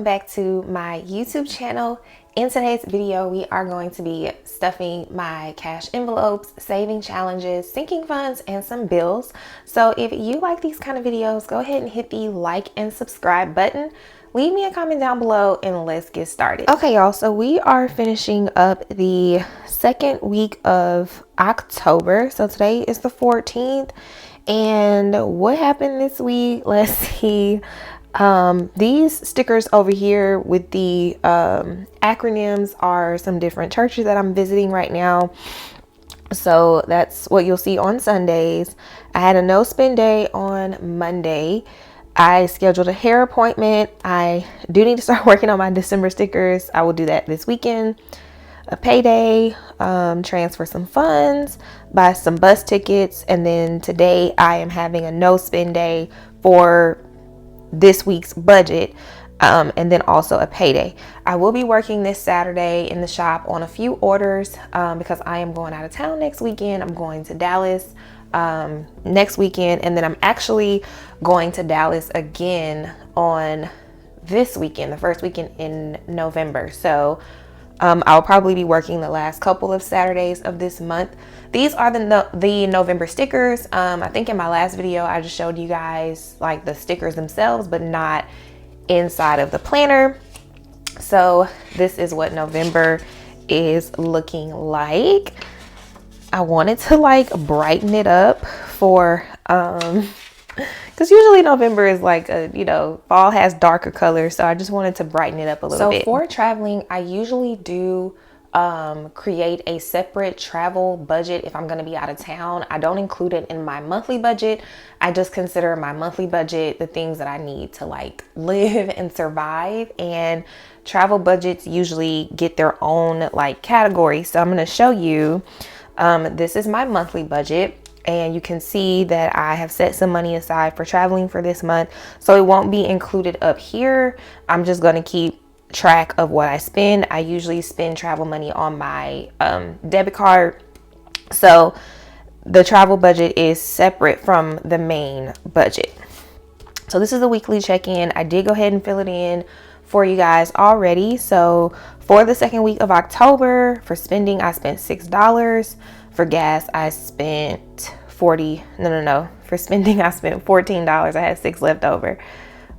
welcome back to my YouTube channel. In today's video, we are going to be stuffing my cash envelopes, saving challenges, sinking funds, and some bills. So if you like these kind of videos, go ahead and hit the like and subscribe button. Leave me a comment down below and let's get started. Okay, y'all, so we are finishing up the second week of October. So today is the 14th. And what happened this week? Let's see. These stickers over here with the acronyms are some different churches that I'm visiting right now. So that's what you'll see on Sundays. I had a no spend day on Monday. I scheduled a hair appointment. I do need to start working on my December stickers. I will do that this weekend. A payday, transfer some funds, buy some bus tickets, and then today I am having a no spend day for this week's budget, and then also a payday. I will be working this Saturday in the shop on a few orders because I am going out of town next weekend. I'm going to Dallas next weekend, and then I'm actually going to Dallas again on this weekend, the first weekend in November. So I'll probably be working the last couple of Saturdays of this month. These are the November stickers. I think in my last video, I just showed you guys like the stickers themselves, but not inside of the planner. So this is what November is looking like. I wanted to like brighten it up for, because usually November is like fall has darker colors, so I just wanted to brighten it up a little bit. So for traveling, I usually do create a separate travel budget if I'm going to be out of town. I don't include it in my monthly budget. I just consider my monthly budget the things that I need to like live and survive, and travel budgets usually get their own like category. So I'm going to show you, this is my monthly budget. And you can see that I have set some money aside for traveling for this month. So it won't be included up here. I'm just going to keep track of what I spend. I usually spend travel money on my debit card. So the travel budget is separate from the main budget. So this is the weekly check-in. I did go ahead and fill it in for you guys already. So for the second week of October, for spending, I spent $6. For gas, I spent for spending, I spent $14. I had $6 left over.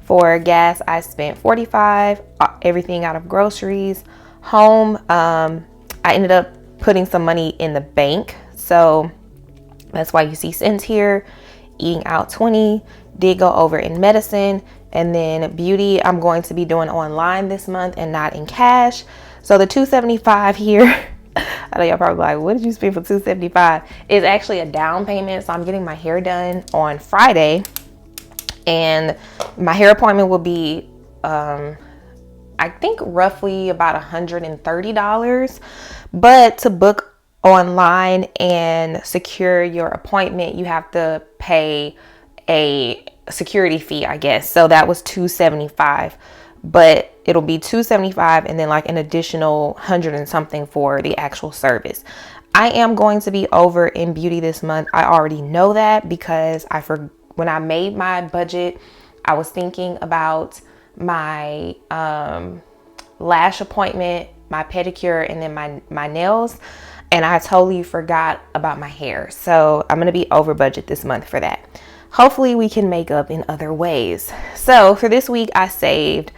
For gas, I spent $45, everything out of groceries. Home, I ended up putting some money in the bank. So that's why you see cents here. Eating out $20, did go over in medicine. And then beauty, I'm going to be doing online this month and not in cash. So the $275 here, I know y'all probably like, what did you spend for $275? It's actually a down payment. So I'm getting my hair done on Friday, and my hair appointment will be, I think roughly about $130. But to book online and secure your appointment, you have to pay a security fee, I guess. So that was $275. But it'll be $275 and then like an additional $100 and something for the actual service. I am going to be over in beauty this month. I already know that because when I made my budget, I was thinking about my lash appointment, my pedicure, and then my nails, and I totally forgot about my hair. So I'm gonna be over budget this month for that. Hopefully we can make up in other ways. So for this week, I saved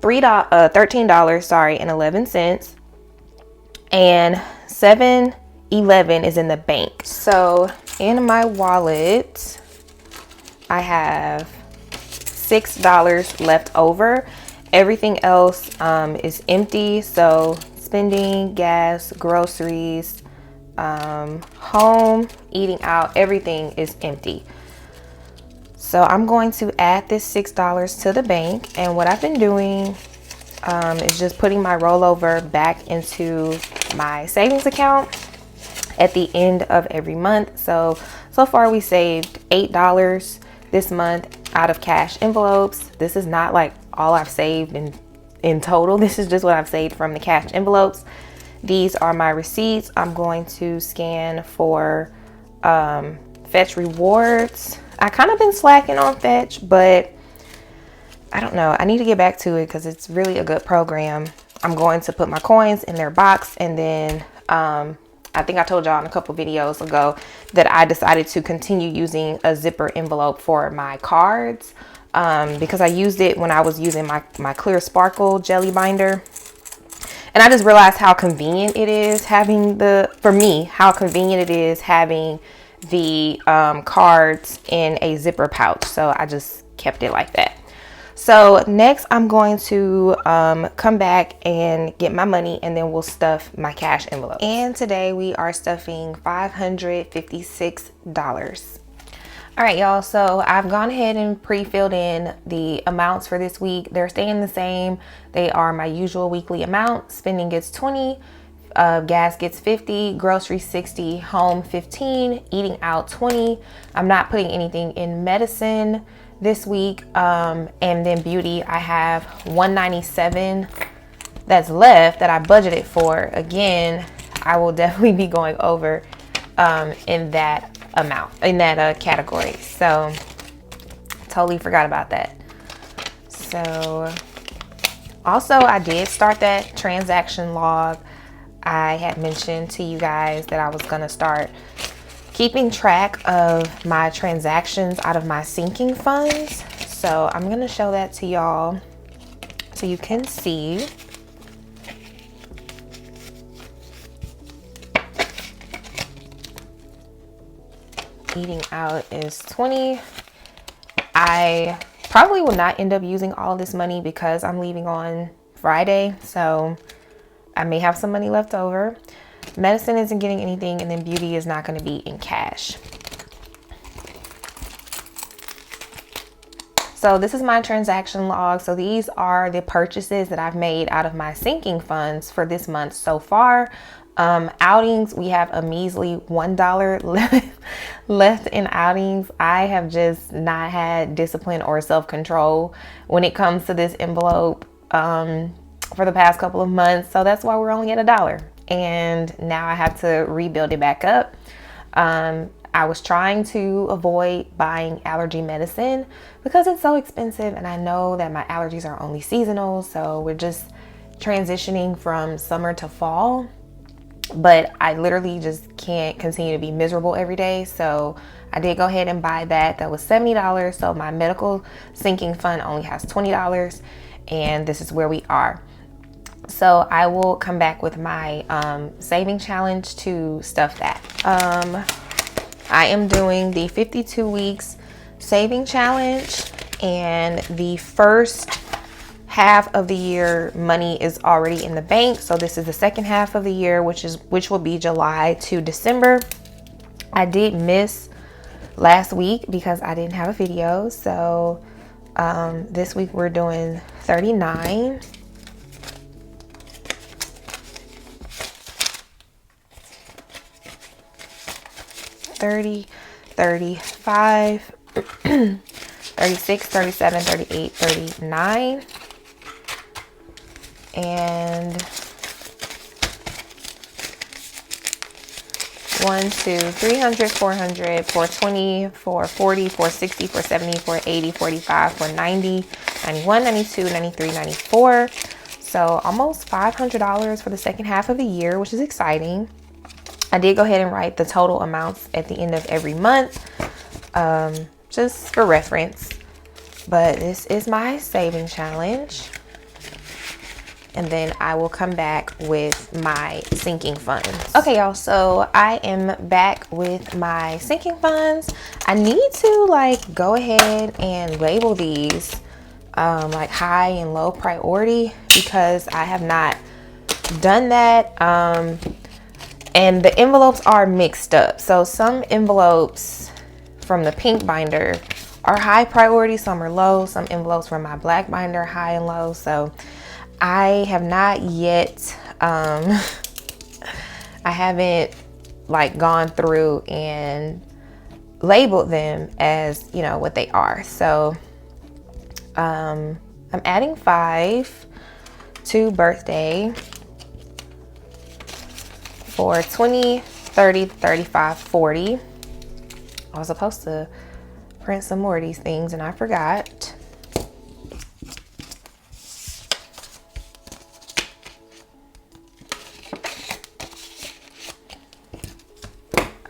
$13.11, and $7.11 is in the bank. So in my wallet, I have $6 left over. Everything else is empty. So spending, gas, groceries, home, eating out, everything is empty. So I'm going to add this $6 to the bank, and what I've been doing is just putting my rollover back into my savings account at the end of every month. So far we saved $8 this month out of cash envelopes. This is not like all I've saved in total. This is just what I've saved from the cash envelopes. These are my receipts. I'm going to scan for Fetch rewards. I kind of been slacking on Fetch, but I don't know. I need to get back to it because it's really a good program. I'm going to put my coins in their box, and then I think I told y'all in a couple videos ago that I decided to continue using a zipper envelope for my cards because I used it when I was using my clear sparkle jelly binder. And I just realized how convenient it is having for me, how convenient it is having the cards in a zipper pouch. So I just kept it like that. So next I'm going to come back and get my money, and then we'll stuff my cash envelope. And today we are stuffing $556. All right, y'all, so I've gone ahead and pre-filled in the amounts for this week. They're staying the same. They are my usual weekly amount. Spending gets 20, gas gets 50, groceries 60, home 15, eating out 20. I'm not putting anything in medicine this week. And then beauty, I have $197 that's left that I budgeted for. Again, I will definitely be going over in that amount, in that category. So totally forgot about that. So also I did start that transaction log. I had mentioned to you guys that I was gonna start keeping track of my transactions out of my sinking funds. So I'm gonna show that to y'all so you can see. Eating out is 20. I probably will not end up using all this money because I'm leaving on Friday, so I may have some money left over. Medicine isn't getting anything, and then beauty is not going to be in cash. So this is my transaction log. So these are the purchases that I've made out of my sinking funds for this month so far. Outings, we have a measly $1 left in outings. I have just not had discipline or self-control when it comes to this envelope for the past couple of months. So that's why we're only at $1. And now I have to rebuild it back up. I was trying to avoid buying allergy medicine because it's so expensive, and I know that my allergies are only seasonal, so we're just transitioning from summer to fall. But I literally just can't continue to be miserable every day, so I did go ahead and buy that. That was $70. So my medical sinking fund only has $20, and this is where we are. So I will come back with my saving challenge to stuff that. I am doing the 52 weeks saving challenge, and the first half of the year money is already in the bank. So this is the second half of the year, which will be July to December. I did miss last week because I didn't have a video. So this week we're doing 39. 30, 35, 36, 37, 38, 39, and 1, 2, 300, 400, 420, 440, 460, 470, 480, 45, 490, 91, 92, 93, 94. So almost $500 for the second half of the year, which is exciting. I did go ahead and write the total amounts at the end of every month, just for reference. But this is my saving challenge. And then I will come back with my sinking funds. Okay, y'all, so I am back with my sinking funds. I need to go ahead and label these like high and low priority because I have not done that. And the envelopes are mixed up. So some envelopes from the pink binder are high priority, some are low. Some envelopes from my black binder are high and low. So I have not yet, I haven't gone through and labeled them as, what they are. So I'm adding 5 to birthday. For 20, 30, 35, 40. I was supposed to print some more of these things and I forgot.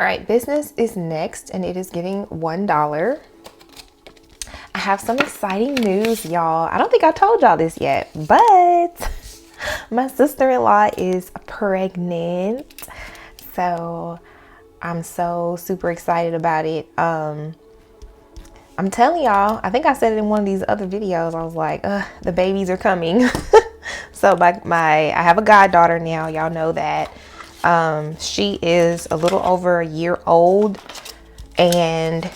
All right, business is next, and it is giving $1. I have some exciting news, y'all. I don't think I told y'all this yet, but my sister-in-law is pregnant. So I'm so super excited about it. I'm telling y'all, I think I said it in one of these other videos. I was like, the babies are coming. So I have a goddaughter now. Y'all know that. She is a little over a year old, and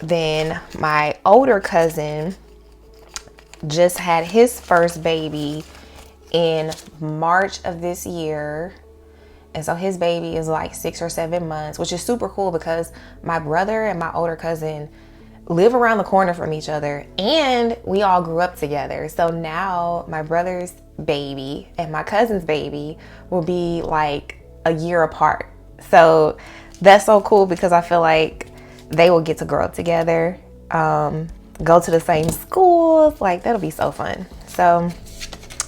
then my older cousin just had his first baby in March of this year. And so his baby is like 6 or 7 months, which is super cool because my brother and my older cousin live around the corner from each other, and we all grew up together. So now my brother's baby and my cousin's baby will be like a year apart. So that's so cool because I feel like they will get to grow up together, go to the same schools. Like, that'll be so fun. So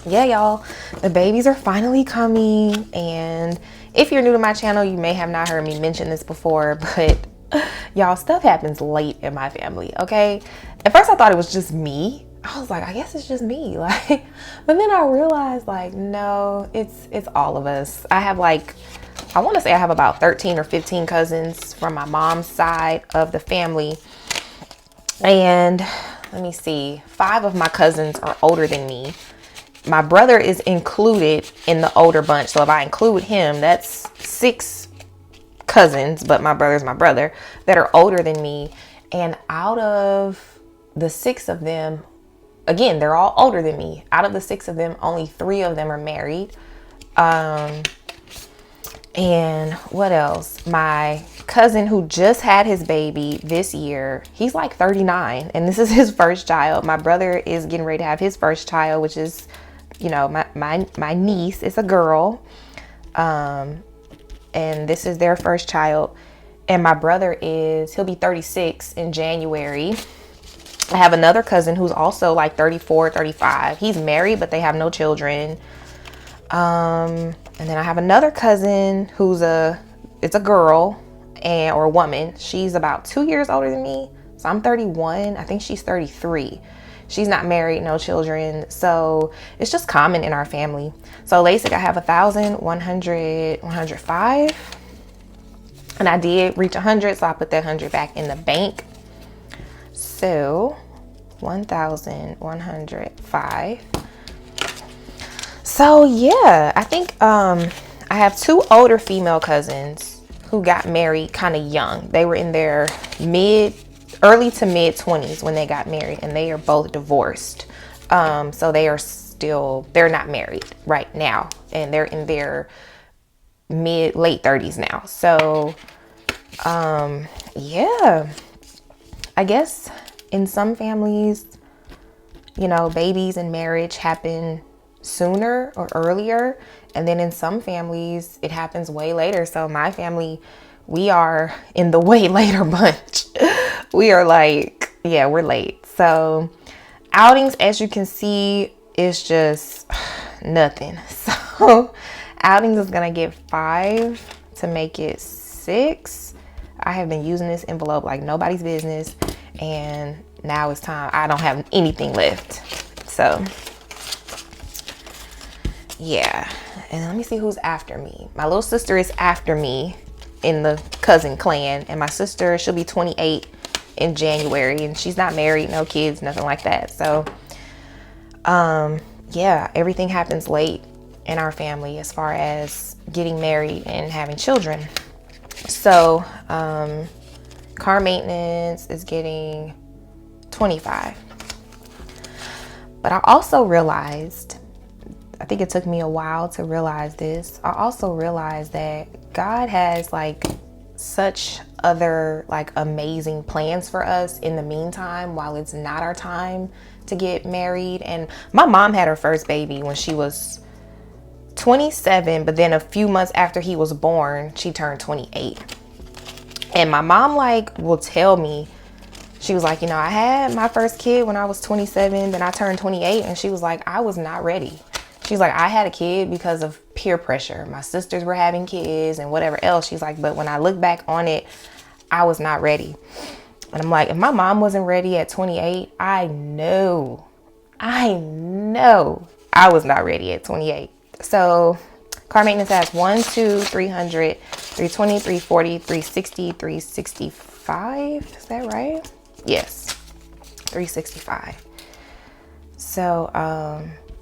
yeah, y'all, the babies are finally coming. And if you're new to my channel, you may have not heard me mention this before, but y'all, stuff happens late in my family, okay? At first I thought it was just me. I was like, I guess it's just me. Like, but then I realized, like, no, it's all of us. I have like, I want to say I have about 13 or 15 cousins from my mom's side of the family. And let me see, 5 of my cousins are older than me. My brother is included in the older bunch. So if I include him, that's 6 cousins, but my brother's my brother, that are older than me. And out of the 6 of them, again, they're all older than me. Out of the 6 of them, only 3 of them are married. And what else? My cousin who just had his baby this year, he's like 39, and this is his first child. My brother is getting ready to have his first child, which is, you know, my niece is a girl. And this is their first child. And my brother he'll be 36 in January. I have another cousin who's also like 34, 35. He's married, but they have no children. And then I have another cousin who's it's a girl or a woman. She's about 2 years older than me. So I'm 31. I think she's 33. She's not married, no children. So it's just common in our family. So LASIK, I have 1,105. And I did reach 100, so I put that 100 back in the bank. So 1,105. So yeah, I think I have 2 older female cousins who got married kind of young. They were in their early to mid 20s when they got married, and they are both divorced. So they're not married right now, and they're in their late 30s now. So yeah, I guess in some families, you know, babies and marriage happen sooner or earlier, and then in some families it happens way later. So my family, we are in the way later bunch. We are like, yeah, we're late. So outings, as you can see, is just nothing. So outings is gonna get 5 to make it 6. I have been using this envelope like nobody's business, and now it's time. I don't have anything left. So yeah, and let me see who's after me. My little sister is after me in the cousin clan, and my sister, she'll be 28 in January, and she's not married, no kids, nothing like that. So yeah, everything happens late in our family as far as getting married and having children. So car maintenance is getting 25. But I also realized, I think it took me a while to realize this. I also realized that God has like such other like amazing plans for us in the meantime while it's not our time to get married. And my mom had her first baby when she was 27, but then a few months after he was born, she turned 28. And my mom like will tell me, she was like, you know, I had my first kid when I was 27, then I turned 28, and she was like, I was not ready. She's like, I had a kid because of peer pressure. My sisters were having kids and whatever else. She's like, but when I look back on it, I was not ready. And I'm like, if my mom wasn't ready at 28, I know I was not ready at 28. So car maintenance has 1, 2, 300, 320, 340, 360, 365. Is that right? Yes, 365. So,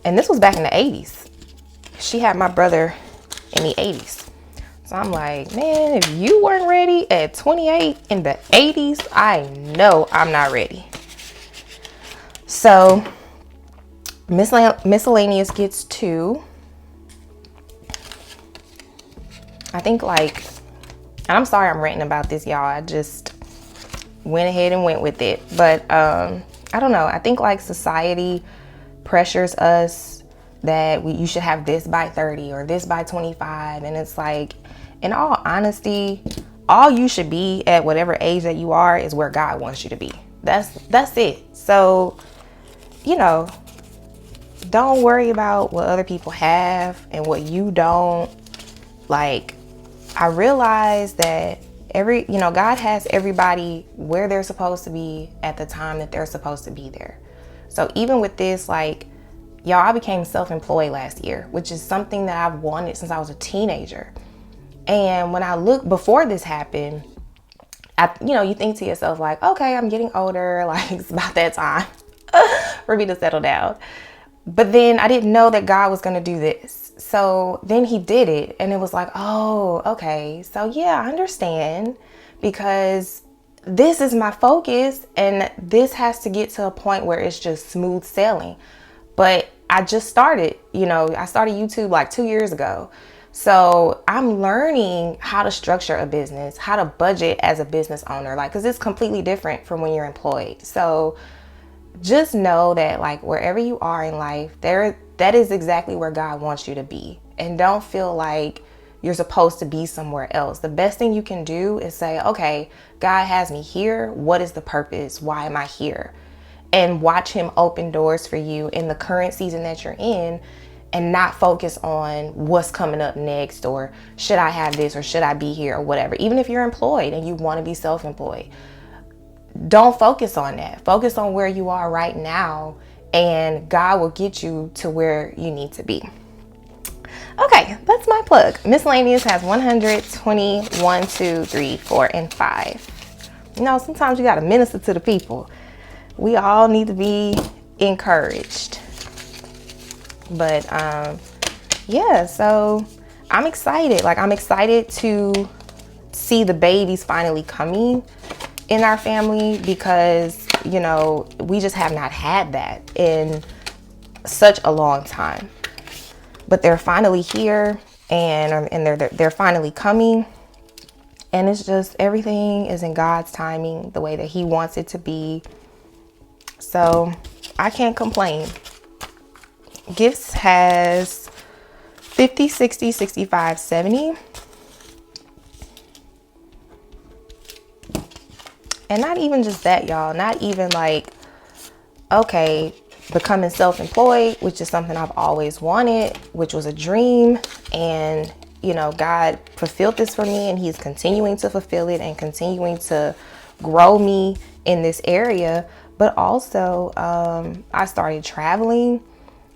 and this was back in the 80s. She had my brother in the 80s. So I'm like, man, if you weren't ready at 28 in the 80s, I know I'm not ready. So miscellaneous gets 2. I think like, and I'm sorry I'm ranting about this, y'all. I just went ahead and went with it. But I don't know. I think like society pressures us that you should have this by 30 or this by 25. And it's like, in all honesty, all you should be at whatever age that you are is where God wants you to be. That's it. So, you know, don't worry about what other people have and what you don't. Like, I realize that God has everybody where they're supposed to be at the time that they're supposed to be there. So even with this, like, y'all, I became self-employed last year, which is something that I've wanted since I was a teenager. And when I look before this happened, you think to yourself like, okay, I'm getting older. Like, it's about that time for me to settle down. But then I didn't know that God was going to do this. So then he did it. And it was like, oh, okay. So yeah, I understand, because this is my focus and this has to get to a point where it's just smooth sailing. But I just started, I started YouTube like 2 years ago. So I'm learning how to structure a business, how to budget as a business owner, like, because it's completely different from when you're employed. So just know that, like, wherever you are in life, that is exactly where God wants you to be. And don't feel like you're supposed to be somewhere else. The best thing you can do is say, okay, God has me here. What is the purpose? Why am I here? And watch him open doors for you in the current season that you're in, and not focus on what's coming up next, or should I have this, or should I be here, or whatever. Even if you're employed and you want to be self-employed, don't focus on that. Focus on where you are right now, and God will get you to where you need to be. Okay, that's my plug. Miscellaneous has 120, 1, 2, 3, 4, and 5. Sometimes you got to minister to the people. We all need to be encouraged. But yeah, so I'm excited. Like, I'm excited to see the babies finally coming in our family, because we just have not had that in such a long time. But they're finally here, and they're finally coming, and it's just, everything is in God's timing, the way that he wants it to be. So I can't complain. Gifts has 50, 60, 65, 70. And not even just that, y'all. Not even like, okay, becoming self-employed, which is something I've always wanted, which was a dream. And, God fulfilled this for me, and he's continuing to fulfill it and continuing to grow me in this area. But also, I started traveling.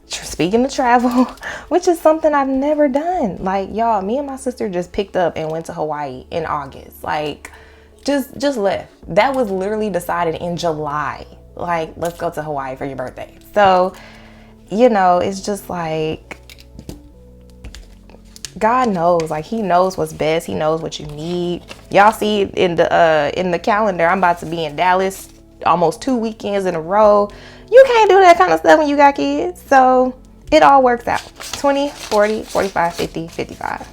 Speaking of travel, which is something I've never done. Like, y'all, me and my sister just picked up and went to Hawaii in August. Like, just left. That was literally decided in July. Like, let's go to Hawaii for your birthday. So, it's just like, God knows. Like, he knows what's best. He knows what you need. Y'all see in the calendar, I'm about to be in Dallas almost 2 weekends in a row. You can't do that kind of stuff when you got kids. So it all works out. 20, 40, 45, 50, 55.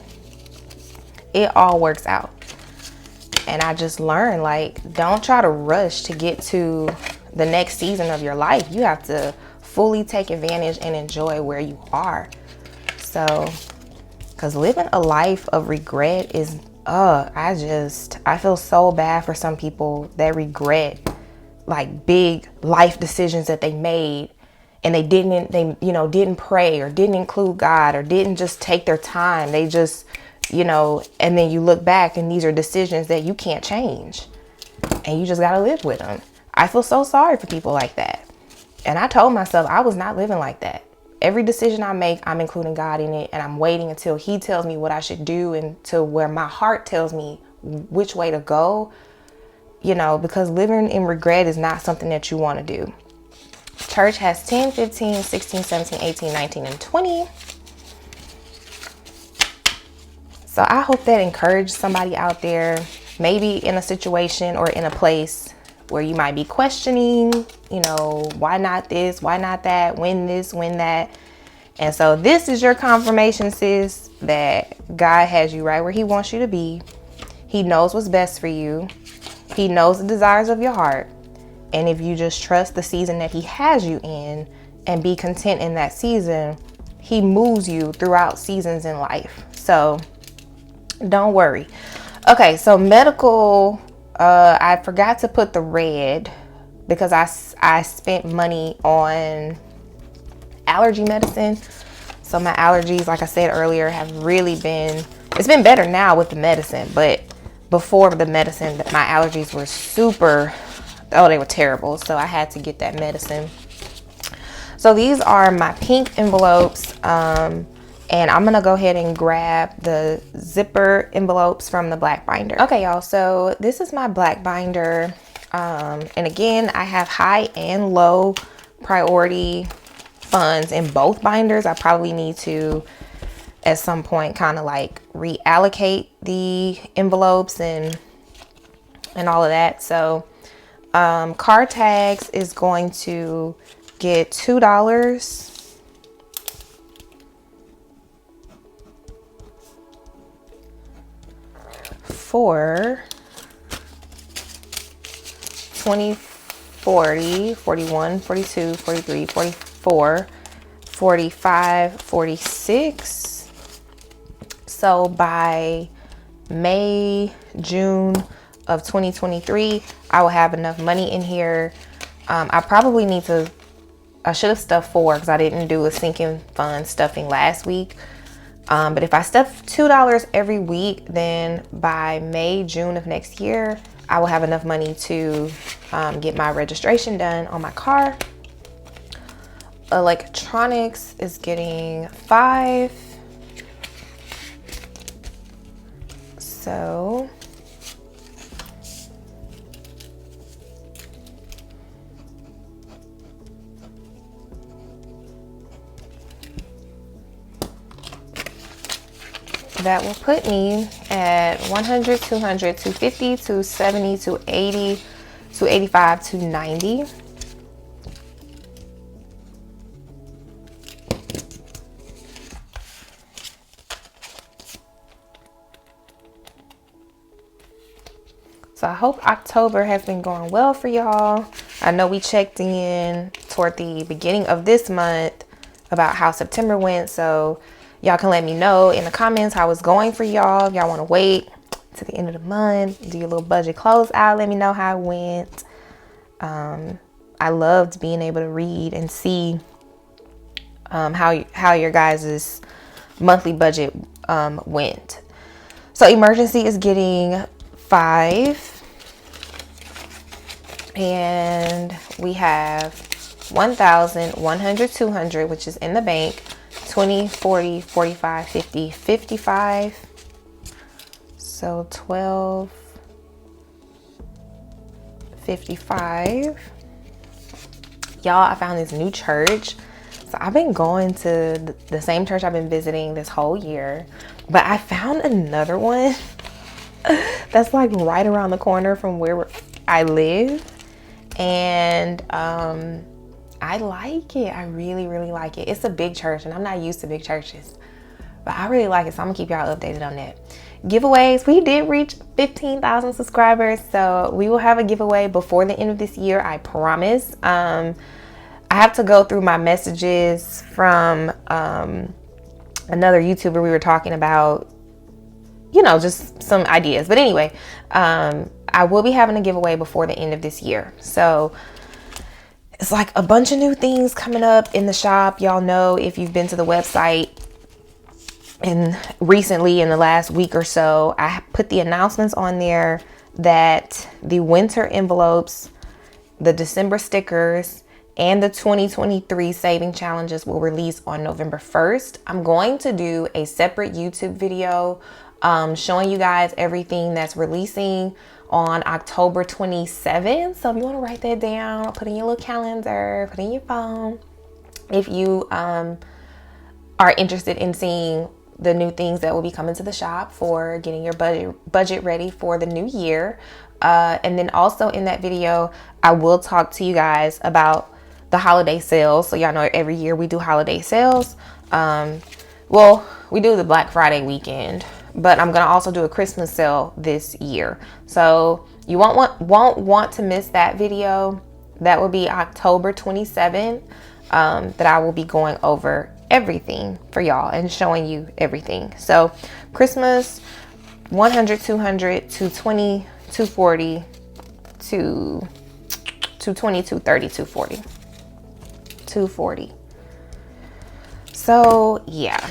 It all works out. And I just learned, like, don't try to rush to get to the next season of your life. You have to fully take advantage and enjoy where you are. So, because living a life of regret is, I feel so bad for some people that regret like big life decisions that they made, and they didn't pray or didn't include God or didn't just take their time. They just, and then you look back and these are decisions that you can't change and you just got to live with them. I feel so sorry for people like that. And I told myself I was not living like that. Every decision I make, I'm including God in it, and I'm waiting until he tells me what I should do and to where my heart tells me which way to go, because living in regret is not something that you want to do. Church has 10, 15, 16, 17, 18, 19, and 20. So I hope that encouraged somebody out there, maybe in a situation or in a place where you might be questioning, why not this, why not that, when this, when that. And so this is your confirmation, sis, that God has you right where he wants you to be. He knows what's best for you. He knows the desires of your heart. And if you just trust the season that he has you in and be content in that season, he moves you throughout seasons in life. So don't worry. Okay, so medical, I forgot to put the red because I spent money on allergy medicine. So my allergies, like I said earlier, have really it's been better now with the medicine, but before the medicine, my allergies were they were terrible. So I had to get that medicine. So these are my pink envelopes. And I'm gonna go ahead and grab the zipper envelopes from the black binder. Okay, y'all, so this is my black binder. And again, I have high and low priority funds in both binders. I probably need to, at some point, kind of like reallocate the envelopes and all of that. So car tags is going to get $2. For 20, 40, 41, 42, 43, 44, 45, 46. So by May, June of 2023, I will have enough money in here. I probably I should have stuffed 4 because I didn't do a sinking fund stuffing last week. But if I stuff $2 every week, then by May, June of next year, I will have enough money to get my registration done on my car. Electronics is getting 5. So that will put me at 100, 200, 250, 270, 280, 285, 290. So I hope October has been going well for y'all. I know we checked in toward the beginning of this month about how September went. So y'all can let me know in the comments how it's going for y'all. If y'all want to wait to the end of the month, do your little budget close out, let me know how it went. I loved being able to read and see how your guys' monthly budget went. So emergency is getting 5. And we have 1,000, 100, 200, which is in the bank. 20, 40, 45, 50, 55. So 12, 55. Y'all, I found this new church. So I've been going to the same church I've been visiting this whole year, but I found another one that's like right around the corner from where I live. And I like it. I really, really like it. It's a big church and I'm not used to big churches, but I really like it. So I'm gonna keep y'all updated on that. Giveaways, we did reach 15,000 subscribers. So we will have a giveaway before the end of this year, I promise. I have to go through my messages from another YouTuber. We were talking about, just some ideas. But anyway, I will be having a giveaway before the end of this year. So It's like a bunch of new things coming up in the shop. Y'all know, if you've been to the website, and recently in the last week or so, I put the announcements on there that the winter envelopes, the December stickers, and the 2023 saving challenges will release on November 1st. I'm going to do a separate YouTube video showing you guys everything that's releasing on October 27th. So if you want to write that down, put in your little calendar, put in your phone. If you are interested in seeing the new things that will be coming to the shop for getting your budget ready for the new year. And then also in that video, I will talk to you guys about the holiday sales. So y'all know every year we do holiday sales. Well, we do the Black Friday weekend, but I'm gonna also do a Christmas sale this year. So you won't want to miss that video. That will be October 27th, that I will be going over everything for y'all and showing you everything. So Christmas, 100, 200, 220, 240, 220, 230, 240, 240. So yeah,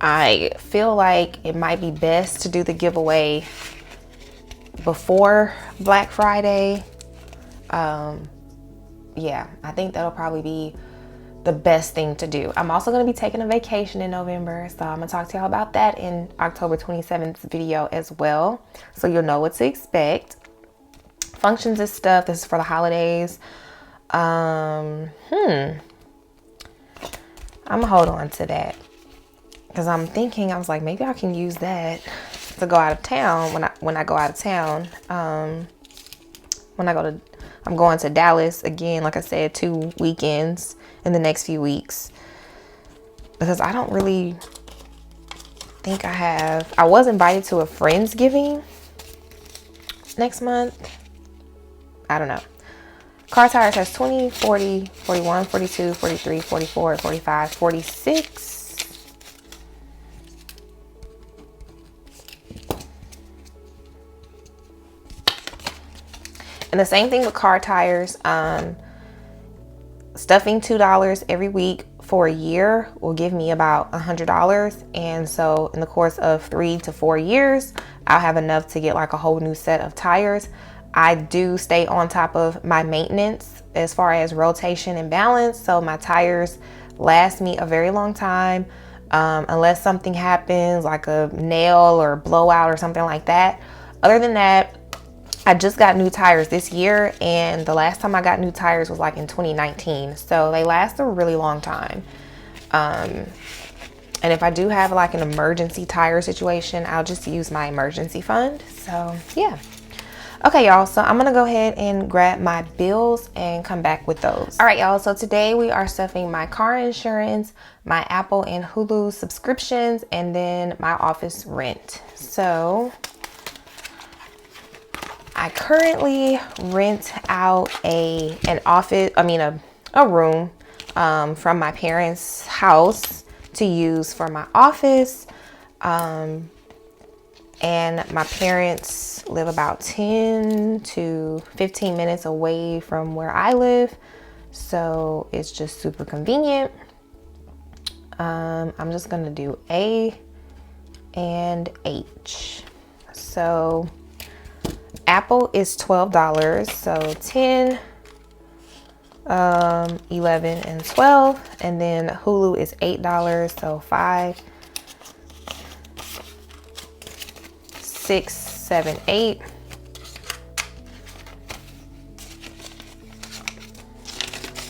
I feel like it might be best to do the giveaway before Black Friday. Yeah, I think that'll probably be the best thing to do. I'm also going to be taking a vacation in November, so I'm going to talk to y'all about that in October 27th video as well, so you'll know what to expect. Functions and stuff, this is for the holidays. I'm gonna hold on to that because I'm thinking, I was like, maybe I can use that to go out of town when I go out of town. I'm going to Dallas again, like I said, 2 weekends in the next few weeks, because I don't really think I was invited to a Friendsgiving next month. I don't know. Car Tires has 20, 40, 41, 42, 43, 44, 45, 46. And the same thing with Car Tires. Stuffing $2 every week for a year will give me about $100. And so in the course of 3 to 4 years, I'll have enough to get like a whole new set of tires. I do stay on top of my maintenance as far as rotation and balance, so my tires last me a very long time, unless something happens like a nail or blowout or something like that. Other than that, I just got new tires this year, and the last time I got new tires was like in 2019, so they last a really long time. And if I do have like an emergency tire situation, I'll just use my emergency fund. So yeah. Okay, y'all, so I'm gonna go ahead and grab my bills and come back with those. All right, y'all, so today we are stuffing my car insurance, my Apple and Hulu subscriptions, and then my office rent. So I currently rent out a room from my parents' house to use for my office. And my parents live about 10 to 15 minutes away from where I live, so it's just super convenient. I'm just gonna do A and H. So Apple is $12, so 10, 11, and 12, and then Hulu is $8, so 5, 6, 7, 8.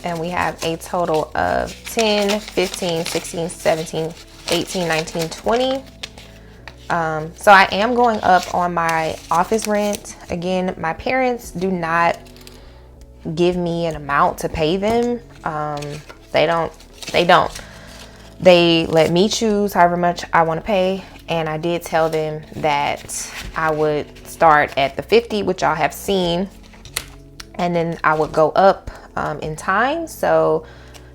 And we have a total of 10, 15, 16, 17, 18, 19, 20. So I am going up on my office rent. Again, my parents do not give me an amount to pay them. They don't. They let me choose however much I want to pay. And I did tell them that I would start at the 50, which y'all have seen, and then I would go up in time. So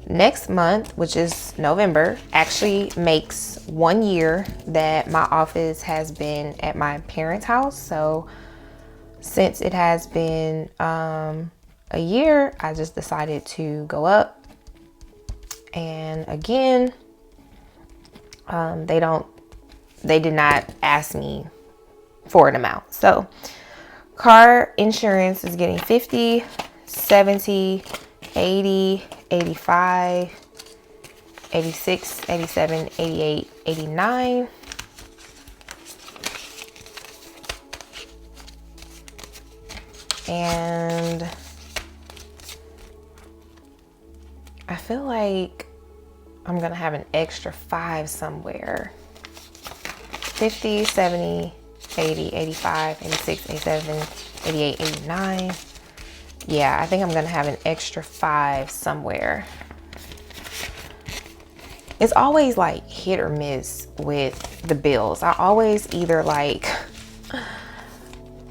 next month, which is November, actually makes 1 year that my office has been at my parents' house. So since it has been a year, I just decided to go up. And again, they did not ask me for an amount. So car insurance is getting 50, 70, 80, 85, 86, 87, 88, 89. And I feel like I'm gonna have an extra 5 somewhere. 50, 70, 80, 85, 86, 87, 88, 89. Yeah, I think I'm gonna have an extra 5 somewhere. It's always like hit or miss with the bills. I always either like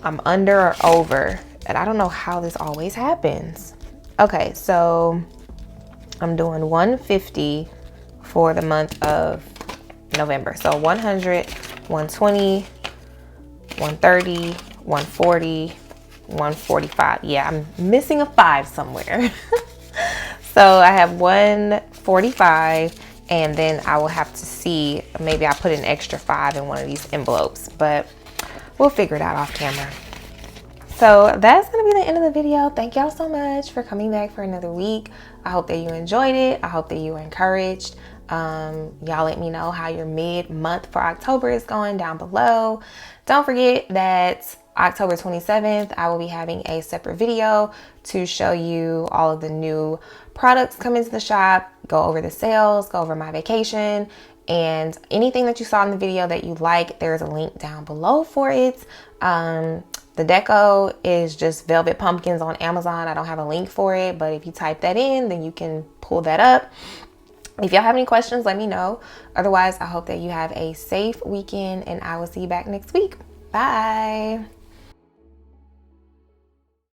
I'm under or over, and I don't know how this always happens. Okay, so I'm doing 150 for the month of November. So 100, 120, 130, 140, 145. Yeah, I'm missing a 5 somewhere. So I have 145, and then I will have to see, maybe I put an extra 5 in one of these envelopes, but we'll figure it out off camera. So that's gonna be the end of the video. Thank y'all so much for coming back for another week. I hope that you enjoyed it. I hope that you were encouraged. Y'all let me know how your mid-month for October is going down below. Don't forget that October 27th, I will be having a separate video to show you all of the new products coming to the shop, go over the sales, go over my vacation, and anything that you saw in the video that you like, there's a link down below for it. The deco is just velvet pumpkins on Amazon. I don't have a link for it, but if you type that in, then you can pull that up. If y'all have any questions, let me know. Otherwise, I hope that you have a safe weekend, and I will see you back next week. Bye.